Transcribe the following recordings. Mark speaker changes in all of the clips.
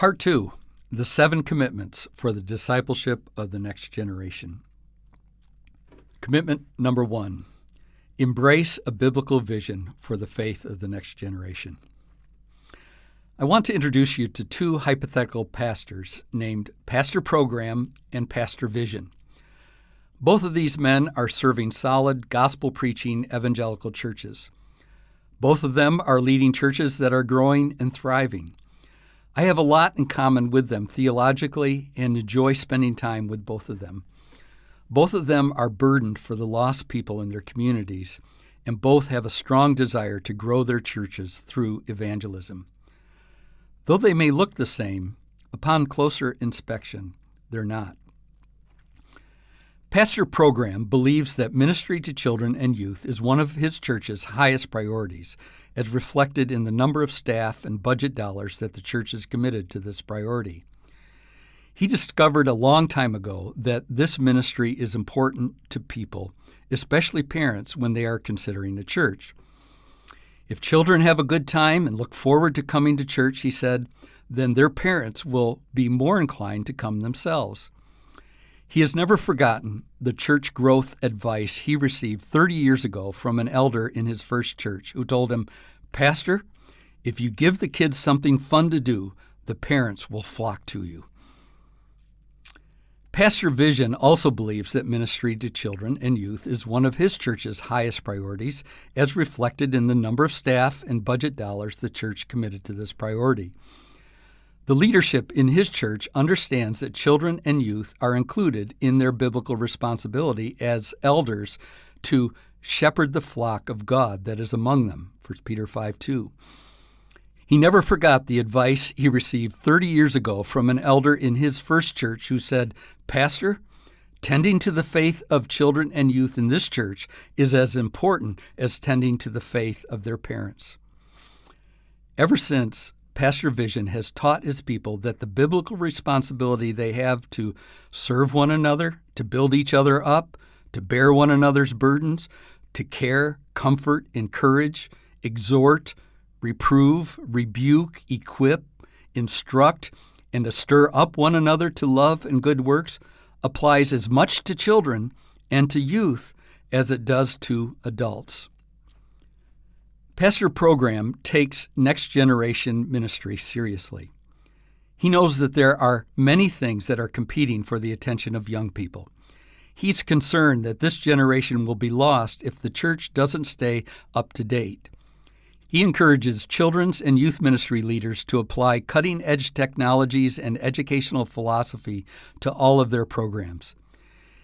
Speaker 1: Part 2, the 7 commitments for the discipleship of the next generation. Commitment number 1, embrace a biblical vision for the faith of the next generation. I want to introduce you to 2 hypothetical pastors named Pastor Program and Pastor Vision. Both of these men are serving solid, gospel-preaching evangelical churches. Both of them are leading churches that are growing and thriving. I have a lot in common with them theologically and enjoy spending time with both of them. Both of them are burdened for the lost people in their communities, and both have a strong desire to grow their churches through evangelism. Though they may look the same, upon closer inspection, they're not. Pastor Program believes that ministry to children and youth is one of his church's highest priorities, as reflected in the number of staff and budget dollars that the church is committed to this priority. He discovered a long time ago that this ministry is important to people, especially parents, when they are considering a church. If children have a good time and look forward to coming to church, he said, then their parents will be more inclined to come themselves. He has never forgotten the church growth advice he received 30 years ago from an elder in his first church who told him, "Pastor, if you give the kids something fun to do, the parents will flock to you." Pastor Vision also believes that ministry to children and youth is one of his church's highest priorities, as reflected in the number of staff and budget dollars the church committed to this priority. The leadership in his church understands that children and youth are included in their biblical responsibility as elders to shepherd the flock of God that is among them, 1 Peter 5:2. He never forgot the advice he received 30 years ago from an elder in his first church who said, "Pastor, tending to the faith of children and youth in this church is as important as tending to the faith of their parents." Ever since, Pastor Vision has taught his people that the biblical responsibility they have to serve one another, to build each other up, to bear one another's burdens, to care, comfort, encourage, exhort, reprove, rebuke, equip, instruct, and to stir up one another to love and good works applies as much to children and to youth as it does to adults. Pastor Program takes next generation ministry seriously. He knows that there are many things that are competing for the attention of young people. He's concerned that this generation will be lost if the church doesn't stay up to date. He encourages children's and youth ministry leaders to apply cutting-edge technologies and educational philosophy to all of their programs.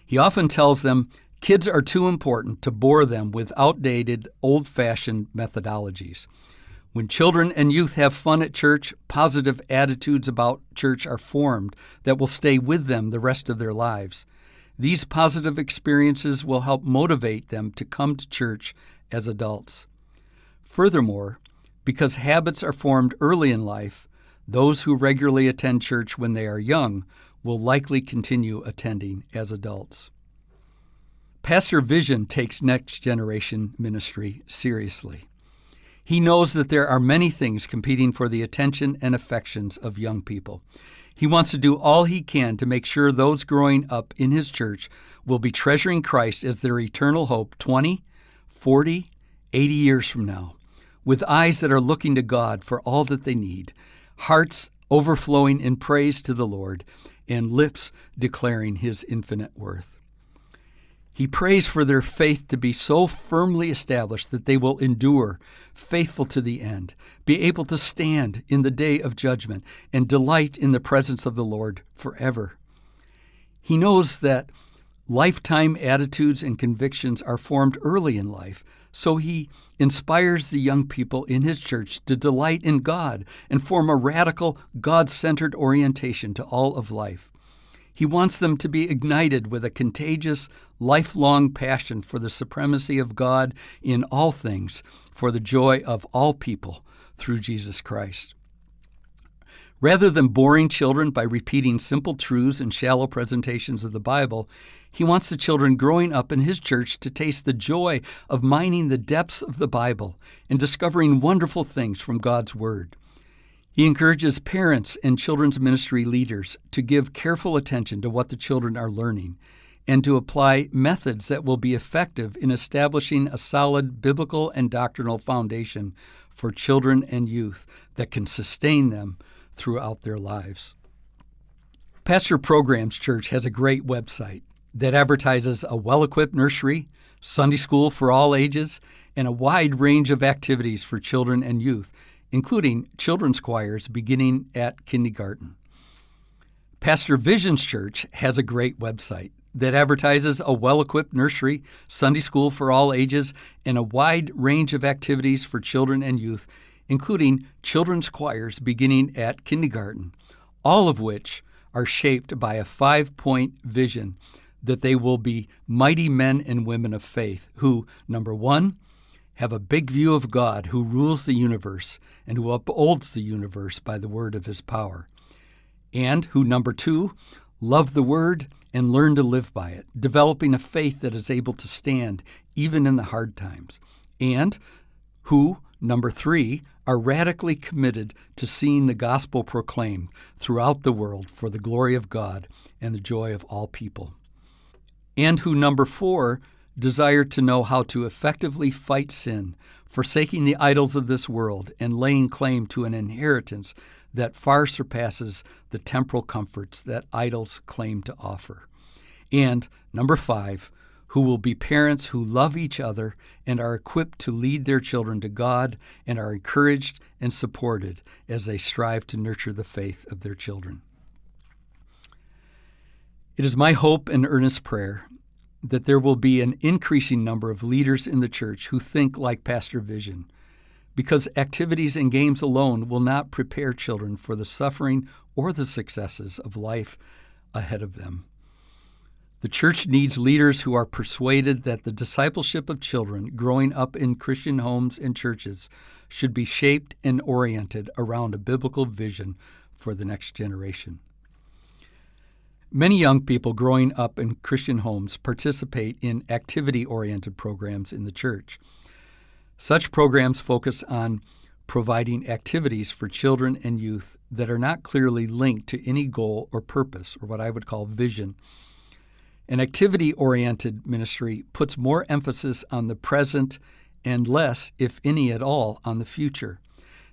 Speaker 1: He often tells them kids are too important to bore them with outdated, old-fashioned methodologies. When children and youth have fun at church, positive attitudes about church are formed that will stay with them the rest of their lives. These positive experiences will help motivate them to come to church as adults. Furthermore, because habits are formed early in life, those who regularly attend church when they are young will likely continue attending as adults. Pastor Vision takes next generation ministry seriously. He knows that there are many things competing for the attention and affections of young people. He wants to do all he can to make sure those growing up in his church will be treasuring Christ as their eternal hope 20, 40, 80 years from now, with eyes that are looking to God for all that they need, hearts overflowing in praise to the Lord, and lips declaring his infinite worth. He prays for their faith to be so firmly established that they will endure, faithful to the end, be able to stand in the day of judgment, and delight in the presence of the Lord forever. He knows that lifetime attitudes and convictions are formed early in life, so he inspires the young people in his church to delight in God and form a radical, God-centered orientation to all of life. He wants them to be ignited with a contagious, lifelong passion for the supremacy of God in all things, for the joy of all people through Jesus Christ. Rather than boring children by repeating simple truths and shallow presentations of the Bible, he wants the children growing up in his church to taste the joy of mining the depths of the Bible and discovering wonderful things from God's Word. He encourages parents and children's ministry leaders to give careful attention to what the children are learning and to apply methods that will be effective in establishing a solid biblical and doctrinal foundation for children and youth that can sustain them throughout their lives. Pastor Programs Church has a great website that advertises a well-equipped nursery, Sunday school for all ages, and a wide range of activities for children and youth, including children's choirs beginning at kindergarten. Pastor Vision's Church has a great website that advertises a well-equipped nursery, Sunday school for all ages, and a wide range of activities for children and youth, including children's choirs beginning at kindergarten, all of which are shaped by a 5-point vision that they will be mighty men and women of faith who, number one, have a big view of God who rules the universe and who upholds the universe by the word of his power, and who, number two, love the word and learn to live by it, developing a faith that is able to stand even in the hard times, and who, number three, are radically committed to seeing the gospel proclaimed throughout the world for the glory of God and the joy of all people, and who, number four, desire to know how to effectively fight sin, forsaking the idols of this world and laying claim to an inheritance that far surpasses the temporal comforts that idols claim to offer. And number five, who will be parents who love each other and are equipped to lead their children to God and are encouraged and supported as they strive to nurture the faith of their children. It is my hope and earnest prayer that there will be an increasing number of leaders in the church who think like Pastor Vision, because activities and games alone will not prepare children for the suffering or the successes of life ahead of them. The church needs leaders who are persuaded that the discipleship of children growing up in Christian homes and churches should be shaped and oriented around a biblical vision for the next generation. Many young people growing up in Christian homes participate in activity-oriented programs in the church. Such programs focus on providing activities for children and youth that are not clearly linked to any goal or purpose, or what I would call vision. An activity-oriented ministry puts more emphasis on the present and less, if any at all, on the future.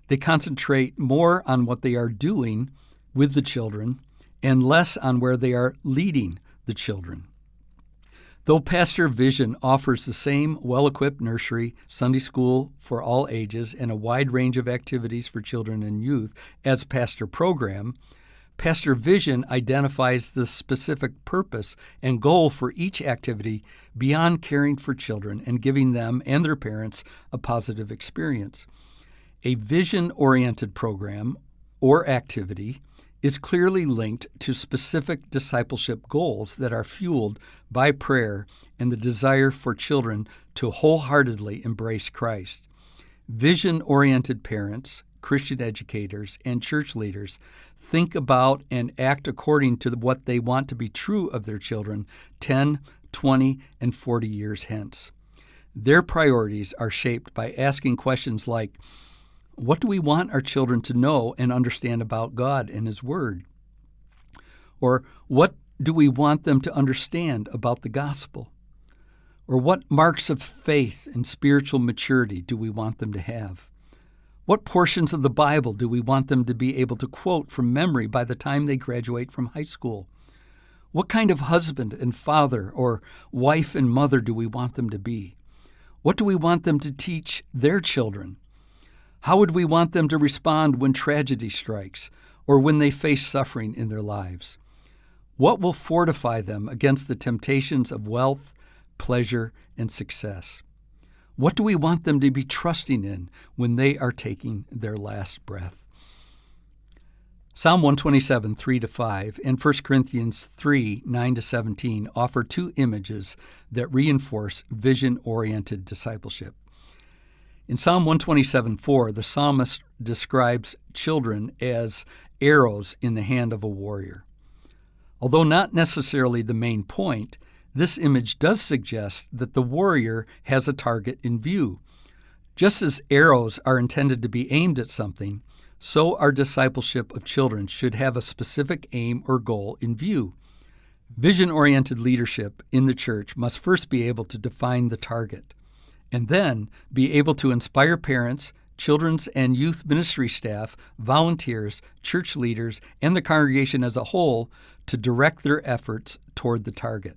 Speaker 1: They concentrate more on what they are doing with the children and less on where they are leading the children. Though Pastor Vision offers the same well-equipped nursery, Sunday school for all ages, and a wide range of activities for children and youth as Pastor Program, Pastor Vision identifies the specific purpose and goal for each activity beyond caring for children and giving them and their parents a positive experience. A vision-oriented program or activity is clearly linked to specific discipleship goals that are fueled by prayer and the desire for children to wholeheartedly embrace Christ. Vision-oriented parents, Christian educators, and church leaders think about and act according to what they want to be true of their children 10, 20, and 40 years hence. Their priorities are shaped by asking questions like, what do we want our children to know and understand about God and His Word? Or what do we want them to understand about the gospel? Or what marks of faith and spiritual maturity do we want them to have? What portions of the Bible do we want them to be able to quote from memory by the time they graduate from high school? What kind of husband and father or wife and mother do we want them to be? What do we want them to teach their children? How would we want them to respond when tragedy strikes or when they face suffering in their lives? What will fortify them against the temptations of wealth, pleasure, and success? What do we want them to be trusting in when they are taking their last breath? Psalm 127, 3-5, and 1 Corinthians 3, 9-17 offer two images that reinforce vision-oriented discipleship. In Psalm 127:4, the psalmist describes children as arrows in the hand of a warrior. Although not necessarily the main point, this image does suggest that the warrior has a target in view. Just as arrows are intended to be aimed at something, So our discipleship of children should have a specific aim or goal in view. Vision-oriented leadership in the church must first be able to define the target, and then be able to inspire parents, children's and youth ministry staff, volunteers, church leaders, and the congregation as a whole to direct their efforts toward the target.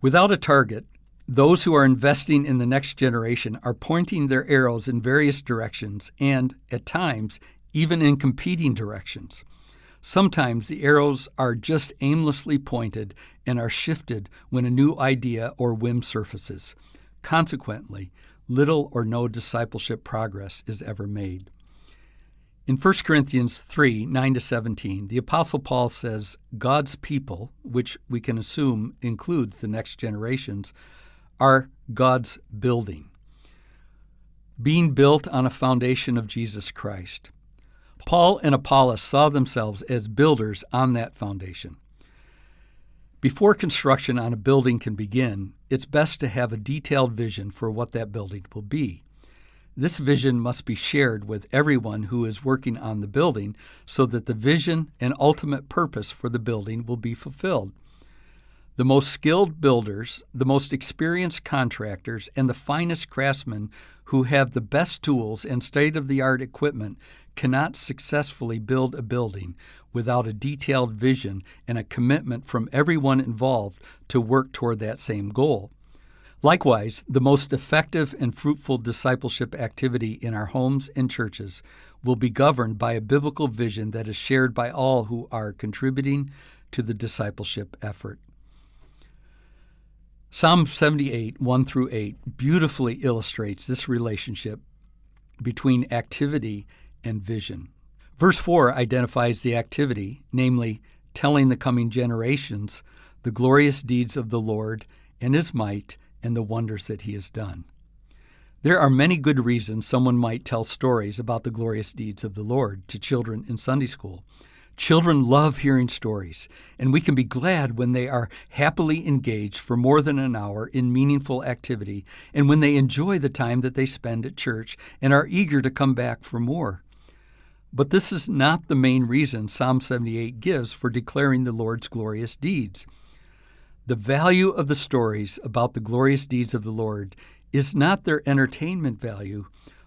Speaker 1: Without a target, those who are investing in the next generation are pointing their arrows in various directions and, at times, even in competing directions. Sometimes the arrows are just aimlessly pointed and are shifted when a new idea or whim surfaces. Consequently, little or no discipleship progress is ever made. In 1 Corinthians 3, 9-17, the Apostle Paul says, God's people, which we can assume includes the next generations, are God's building, being built on a foundation of Jesus Christ. Paul and Apollos saw themselves as builders on that foundation. Before construction on a building can begin, it's best to have a detailed vision for what that building will be. This vision must be shared with everyone who is working on the building so that the vision and ultimate purpose for the building will be fulfilled. The most skilled builders, the most experienced contractors, and the finest craftsmen who have the best tools and state-of-the-art equipment cannot successfully build a building without a detailed vision and a commitment from everyone involved to work toward that same goal. Likewise, the most effective and fruitful discipleship activity in our homes and churches will be governed by a biblical vision that is shared by all who are contributing to the discipleship effort. Psalm 78, 1-8, beautifully illustrates this relationship between activity and vision. Verse 4 identifies the activity, namely, telling the coming generations the glorious deeds of the Lord and His might and the wonders that He has done. There are many good reasons someone might tell stories about the glorious deeds of the Lord to children in Sunday school. Children love hearing stories, and we can be glad when they are happily engaged for more than an hour in meaningful activity and when they enjoy the time that they spend at church and are eager to come back for more. But this is not the main reason Psalm 78 gives for declaring the Lord's glorious deeds. The value of the stories about the glorious deeds of the Lord is not their entertainment value,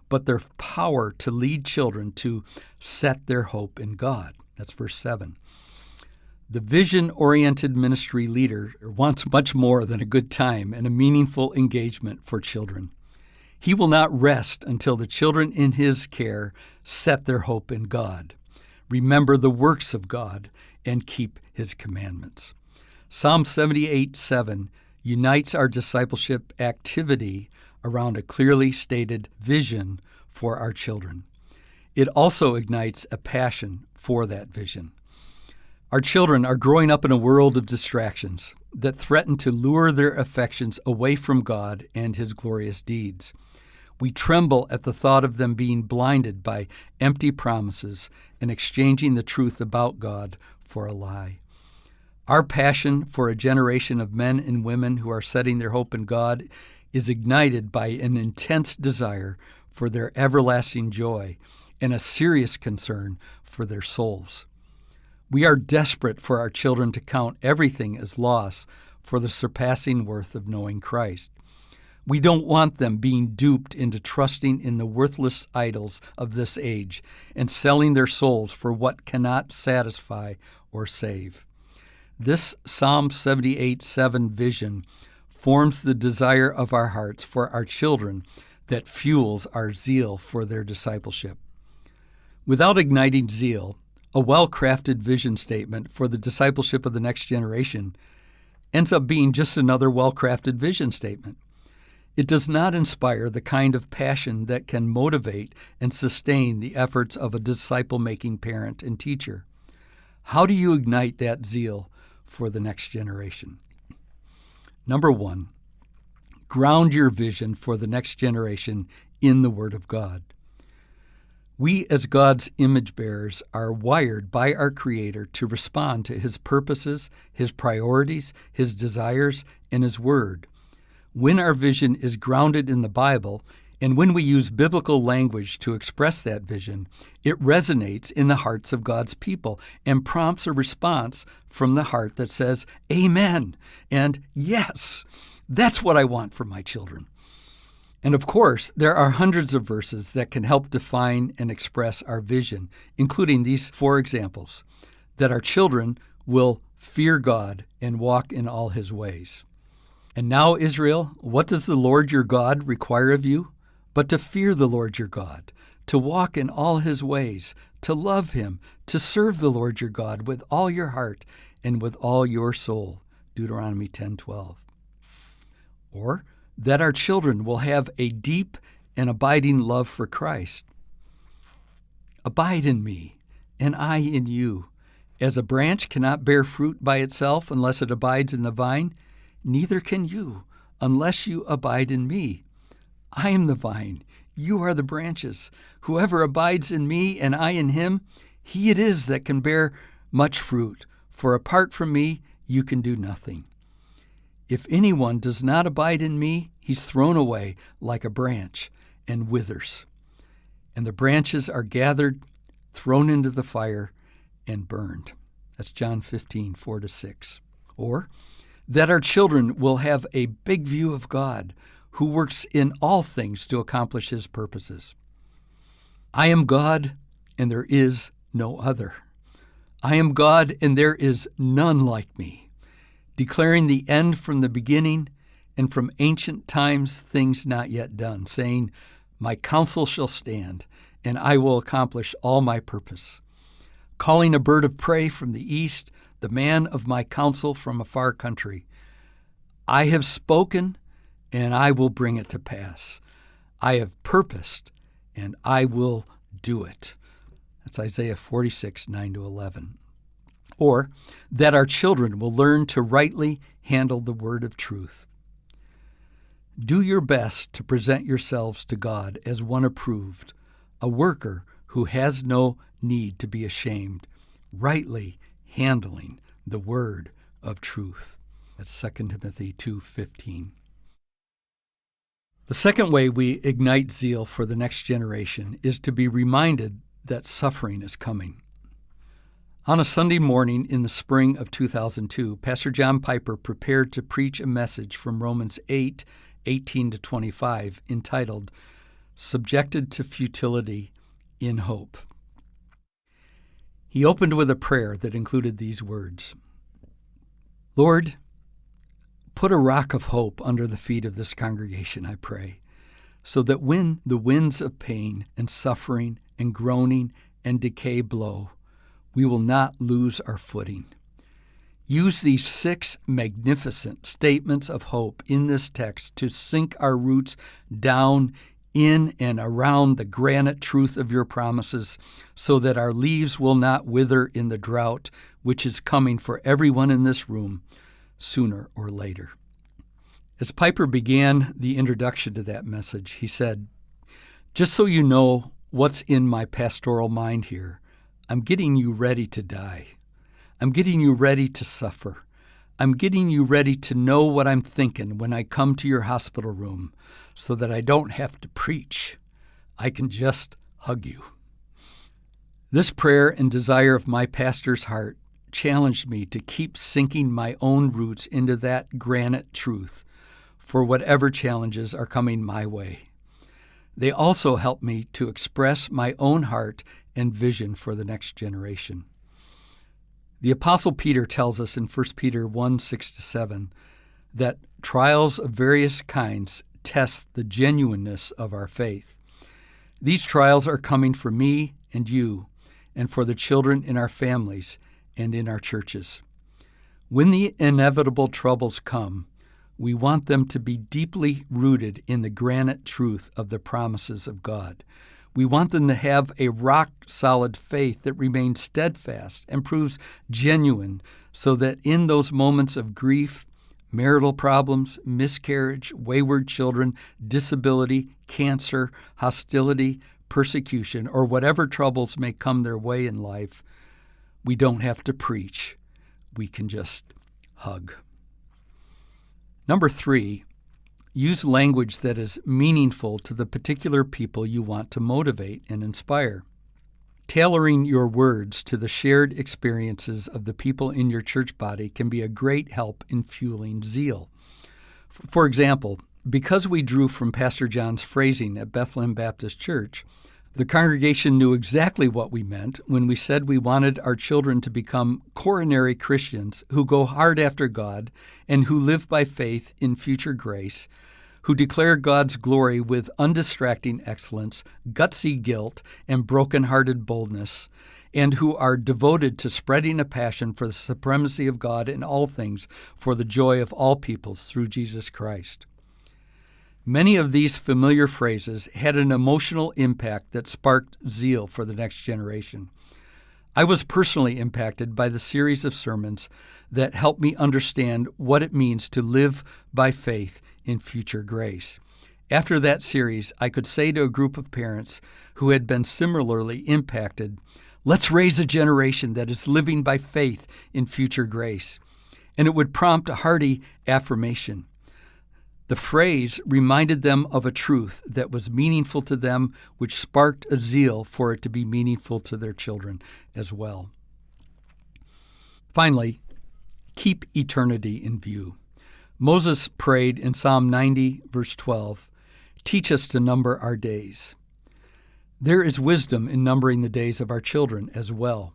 Speaker 1: but their power to lead children to set their hope in God. That's verse 7. The vision-oriented ministry leader wants much more than a good time and a meaningful engagement for children. He will not rest until the children in his care set their hope in God, remember the works of God, and keep His commandments. Psalm 78:7 unites our discipleship activity around a clearly stated vision for our children. It also ignites a passion for that vision. Our children are growing up in a world of distractions that threaten to lure their affections away from God and His glorious deeds. We tremble at the thought of them being blinded by empty promises and exchanging the truth about God for a lie. Our passion for a generation of men and women who are setting their hope in God is ignited by an intense desire for their everlasting joy and a serious concern for their souls. We are desperate for our children to count everything as loss for the surpassing worth of knowing Christ. We don't want them being duped into trusting in the worthless idols of this age and selling their souls for what cannot satisfy or save. This Psalm 78:7 vision forms the desire of our hearts for our children that fuels our zeal for their discipleship. Without igniting zeal, a well-crafted vision statement for the discipleship of the next generation ends up being just another well-crafted vision statement. It does not inspire the kind of passion that can motivate and sustain the efforts of a disciple-making parent and teacher. How do you ignite that zeal for the next generation? Number 1, ground your vision for the next generation in the Word of God. We, as God's image bearers, are wired by our Creator to respond to His purposes, His priorities, His desires, and His Word. When our vision is grounded in the Bible, And when we use biblical language to express that vision, it resonates in the hearts of God's people and prompts a response from the heart that says, "Amen," and "Yes, that's what I want for my children." And of course, there are hundreds of verses that can help define and express our vision, including these 4 examples: that our children will fear God and walk in all his ways. And now, Israel, what does the Lord your God require of you? But to fear the Lord your God, to walk in all his ways, to love him, to serve the Lord your God with all your heart and with all your soul. Deuteronomy 10:12. Or that our children will have a deep and abiding love for Christ. Abide in me, and I in you. As a branch cannot bear fruit by itself unless it abides in the vine, neither can you unless you abide in me. I am the vine, you are the branches. Whoever abides in me and I in him, he it is that can bear much fruit, for apart from me you can do nothing. If anyone does not abide in me, he's thrown away like a branch and withers. And the branches are gathered, thrown into the fire, and burned. That's John 15:4-6. Or that our children will have a big view of God, who works in all things to accomplish his purposes. I am God, and there is no other. I am God, and there is none like me, declaring the end from the beginning, and from ancient times things not yet done, saying, my counsel shall stand, and I will accomplish all my purpose. Calling a bird of prey from the east, the man of my counsel from a far country. I have spoken, and I will bring it to pass. I have purposed, and I will do it. That's Isaiah 46:9-11. Or that our children will learn to rightly handle the word of truth. Do your best to present yourselves to God as one approved, a worker who has no need to be ashamed, rightly handling the word of truth. That's 2 Timothy 2:15. The second way we ignite zeal for the next generation is to be reminded that suffering is coming. On a Sunday morning in the spring of 2002, Pastor John Piper prepared to preach a message from Romans 8:18-25 entitled, Subjected to Futility in Hope. He opened with a prayer that included these words: Lord, put a rock of hope under the feet of this congregation, I pray, so that when the winds of pain and suffering and groaning and decay blow, we will not lose our footing. Use these 6 magnificent statements of hope in this text to sink our roots down in and around the granite truth of your promises, so that our leaves will not wither in the drought which is coming for everyone in this room sooner or later. As Piper began the introduction to that message, he said, just so you know what's in my pastoral mind here, I'm getting you ready to die. I'm getting you ready to suffer. I'm getting you ready to know what I'm thinking when I come to your hospital room, so that I don't have to preach. I can just hug you. This prayer and desire of my pastor's heart challenged me to keep sinking my own roots into that granite truth for whatever challenges are coming my way. They also helped me to express my own heart and vision for the next generation. The Apostle Peter tells us in 1 Peter 1:6-7 that trials of various kinds test the genuineness of our faith. These trials are coming for me and you, and for the children in our families and in our churches. When the inevitable troubles come, we want them to be deeply rooted in the granite truth of the promises of God. We want them to have a rock-solid faith that remains steadfast and proves genuine, so that in those moments of grief, marital problems, miscarriage, wayward children, disability, cancer, hostility, persecution, or whatever troubles may come their way in life, we don't have to preach. We can just hug. Number 3, use language that is meaningful to the particular people you want to motivate and inspire. Tailoring your words to the shared experiences of the people in your church body can be a great help in fueling zeal. For example, because we drew from Pastor John's phrasing at Bethlehem Baptist Church, the congregation knew exactly what we meant when we said we wanted our children to become coronary Christians who go hard after God and who live by faith in future grace, who declare God's glory with undistracting excellence, gutsy guilt, and broken-hearted boldness, and who are devoted to spreading a passion for the supremacy of God in all things for the joy of all peoples through Jesus Christ. Many of these familiar phrases had an emotional impact that sparked zeal for the next generation. I was personally impacted by the series of sermons that helped me understand what it means to live by faith in future grace. After that series, I could say to a group of parents who had been similarly impacted, "Let's raise a generation that is living by faith in future grace." And it would prompt a hearty affirmation. The phrase reminded them of a truth that was meaningful to them, which sparked a zeal for it to be meaningful to their children as well. Finally, keep eternity in view. Moses prayed in Psalm 90, verse 12, "Teach us to number our days." There is wisdom in numbering the days of our children as well.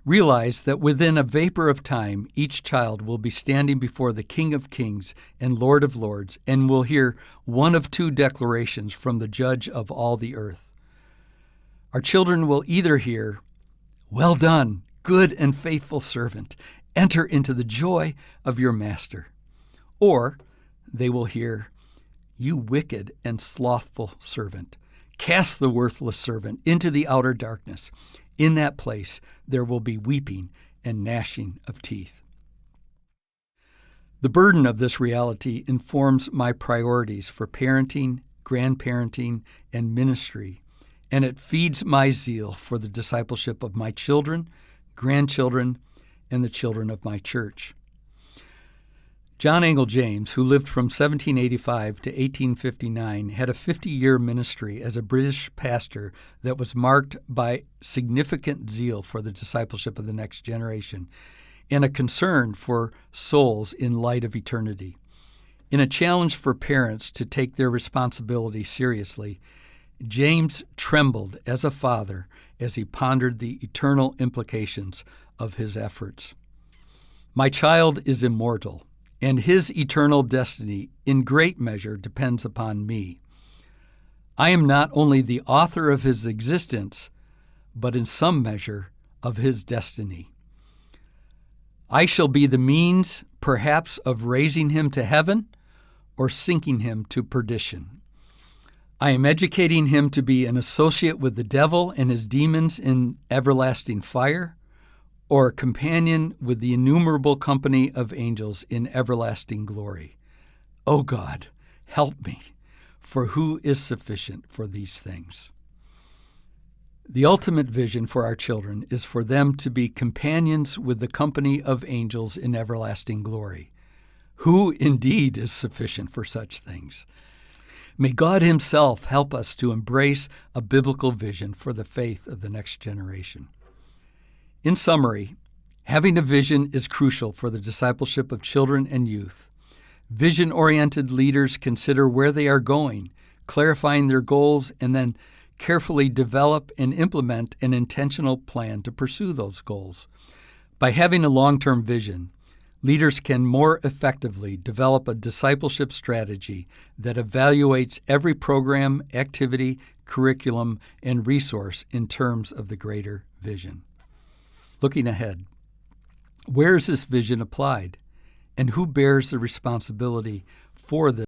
Speaker 1: Realize that within a vapor of time, each child will be standing before the King of Kings and Lord of Lords and will hear one of two declarations from the Judge of all the earth. Our children will either hear, "Well done, good and faithful servant. Enter into the joy of your master." Or they will hear, "You wicked and slothful servant. Cast the worthless servant into the outer darkness. In that place there will be weeping and gnashing of teeth." The burden of this reality informs my priorities for parenting, grandparenting, and ministry, and it feeds my zeal for the discipleship of my children, grandchildren, and the children of my church. John Angell James, who lived from 1785 to 1859, had a 50-year ministry as a British pastor that was marked by significant zeal for the discipleship of the next generation and a concern for souls in light of eternity. In a challenge for parents to take their responsibility seriously, James trembled as a father as he pondered the eternal implications of his efforts. "My child is immortal, and his eternal destiny in great measure depends upon me. I am not only the author of his existence, but in some measure of his destiny. I shall be the means, perhaps, of raising him to heaven or sinking him to perdition. I am educating him to be an associate with the devil and his demons in everlasting fire, or a companion with the innumerable company of angels in everlasting glory. O God, help me, for who is sufficient for these things?" The ultimate vision for our children is for them to be companions with the company of angels in everlasting glory. Who indeed is sufficient for such things? May God Himself help us to embrace a biblical vision for the faith of the next generation. In summary, having a vision is crucial for the discipleship of children and youth. Vision-oriented leaders consider where they are going, clarifying their goals, and then carefully develop and implement an intentional plan to pursue those goals. By having a long-term vision, leaders can more effectively develop a discipleship strategy that evaluates every program, activity, curriculum, and resource in terms of the greater vision. Looking ahead, where is this vision applied, and who bears the responsibility for this